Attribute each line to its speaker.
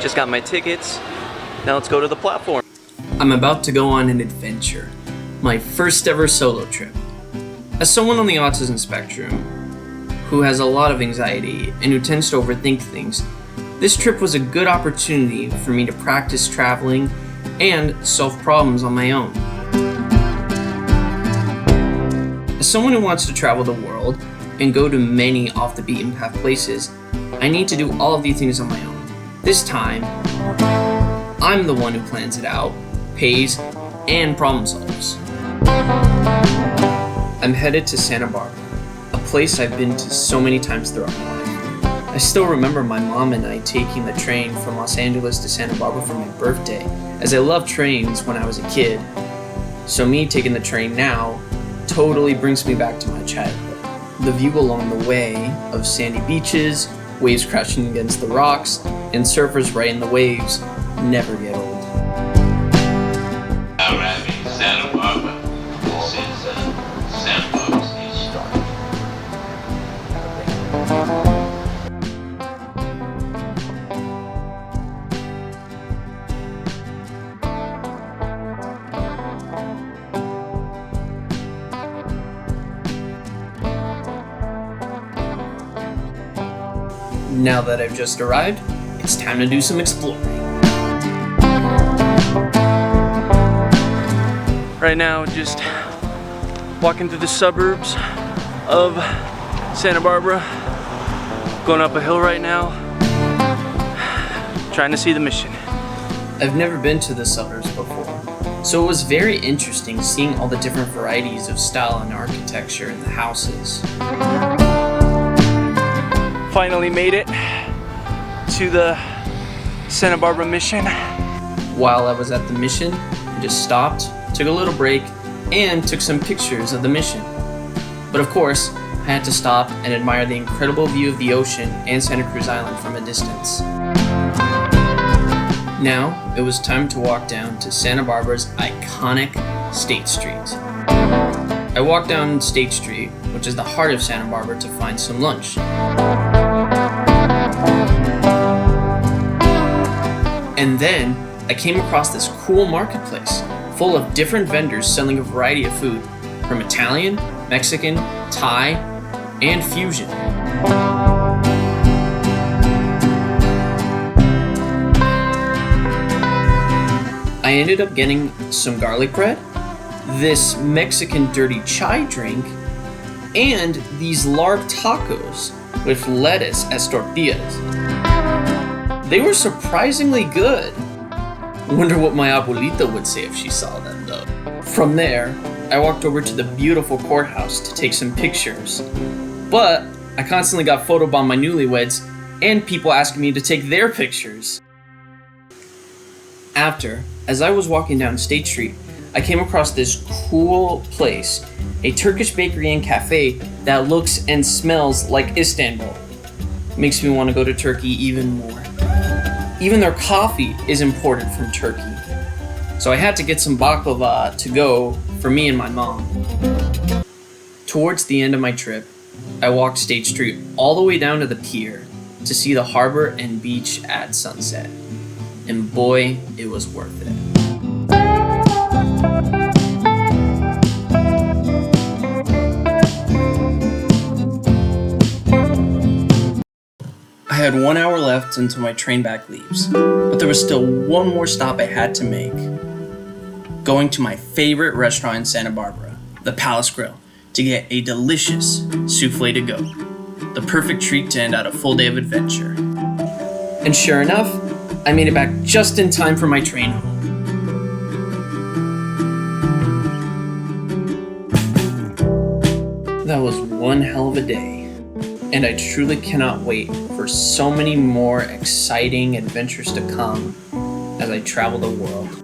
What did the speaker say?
Speaker 1: Just got my tickets. Now let's go to the platform.
Speaker 2: I'm about to go on an adventure. My first ever solo trip. As someone on the autism spectrum, who has a lot of anxiety and who tends to overthink things, this trip was a good opportunity for me to practice traveling and solve problems on my own. As someone who wants to travel the world and go to many off the beaten path places, I need to do all of these things on my own. This time, I'm the one who plans it out, pays, and problem solves. I'm headed to Santa Barbara, a place I've been to so many times throughout my life. I still remember my mom and I taking the train from Los Angeles to Santa Barbara for my birthday, as I loved trains when I was a kid. So me taking the train now totally brings me back to my childhood. The view along the way of sandy beaches, waves crashing against the rocks, and surfers right in the waves never get old.
Speaker 3: Arriving Santa Barbara. This is Santa Barbara Station.
Speaker 2: Now that I've just arrived, it's time to do some exploring.
Speaker 1: Right now, just walking through the suburbs of Santa Barbara. Going up a hill right now. Trying to see the Mission.
Speaker 2: I've never been to the suburbs before, so it was very interesting seeing all the different varieties of style and architecture in the houses.
Speaker 1: Finally made it to the Santa Barbara Mission.
Speaker 2: While I was at the Mission, I just stopped, took a little break, and took some pictures of the Mission. But of course, I had to stop and admire the incredible view of the ocean and Santa Cruz Island from a distance. Now, it was time to walk down to Santa Barbara's iconic State Street. I walked down State Street, which is the heart of Santa Barbara, to find some lunch. And then I came across this cool marketplace full of different vendors selling a variety of food, from Italian, Mexican, Thai, and fusion. I ended up getting some garlic bread, this Mexican dirty chai drink, and these lark tacos with lettuce as tortillas. They were surprisingly good. Wonder what my abuelita would say if she saw them though. From there, I walked over to the beautiful courthouse to take some pictures. But I constantly got photobombed by newlyweds and people asking me to take their pictures. After, as I was walking down State Street, I came across this cool place, a Turkish bakery and cafe that looks and smells like Istanbul. Makes me want to go to Turkey even more. Even their coffee is imported from Turkey. So I had to get some baklava to go for me and my mom. Towards the end of my trip, I walked State Street all the way down to the pier to see the harbor and beach at sunset. And boy, it was worth it. I had 1 hour left until my train back leaves, but there was still one more stop I had to make. Going to my favorite restaurant in Santa Barbara, the Palace Grill, to get a delicious souffle to go. The perfect treat to end out a full day of adventure. And sure enough, I made it back just in time for my train home. That was one hell of a day, and I truly cannot wait for so many more exciting adventures to come as I travel the world.